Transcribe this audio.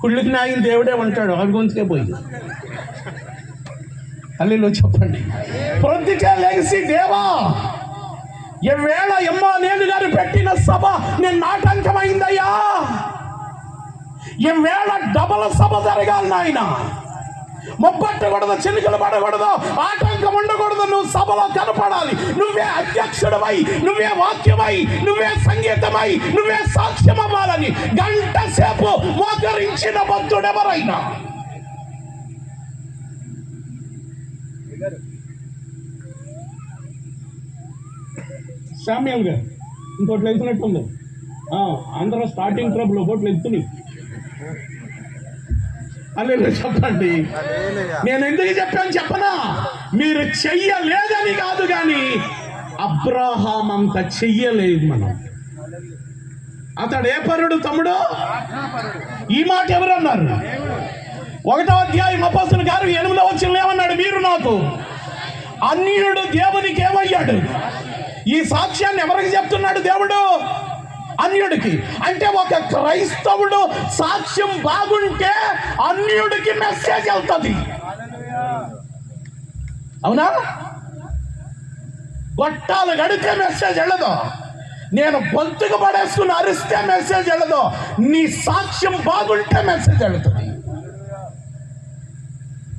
కుళ్ళుకి నాయన దేవుడే ఉంటాడు, అవి గొంతుకే పోయి. హల్లెలూయా చెప్పండి. ప్రొద్దుటే లెగిసి, దేవా ఈవేళ ఎమ్మానేలు గారు పెట్టిన సభ నేను ఆటంకమైందయ్యా, ఈవేళ డబల్ సభ జరగాలి నాయన, మొబ్బట్టకూడదు, చిలుకలు పడకూడదు, ఆటంకం ఉండకూడదు, నువ్వు సభలో కనపడాలి, నువ్వే అధ్యక్షుడవై, నువ్వే వాక్యమై, నువ్వే సంగీతమై, నువ్వే సాక్ష్యం అవ్వాలని గంట సేపు మోకరించిన భక్తుడెవరైనా శామ్యూల్ గారు ఇంకోటి వెళ్తున్నట్టుంది, అందరూ స్టార్టింగ్ ట్రబుల్ ఒకటి వెళ్తున్నాయి. హల్లెలూయా చెప్పండి. నేను ఎందుకు చెప్పాను చెప్పనా? మీరు చెయ్యలేదని కాదు, కానీ అబ్రహాం అంత చెయ్యలేదు మనం. అతడు ఏ పరుడు తమ్ముడు? ఈ మాట ఎవరు అన్నారు? 1వ అధ్యాయం అపోస్తలుల కార్యం 8వ వచనంలో ఏమన్నాడు? మీరు నాకు అన్యుడు దేవునికి ఏమయ్యాడు? ఈ సాక్ష్యాన్ని ఎవరికి చెప్తున్నాడు దేవుడు? అన్యుడికి. అంటే ఒక క్రైస్తవుడు సాక్ష్యం బాగుంటే అన్యుడికి మెసేజ్ వెళ్తుంది. అవునా? గొట్టాలు గడితే మెసేజ్ వెళ్ళదు, నేను గొంతుకు పడేసుకుని అరిస్తే మెసేజ్ వెళ్ళదు, నీ సాక్ష్యం బాగుంటే మెసేజ్ వెళ్తుంది.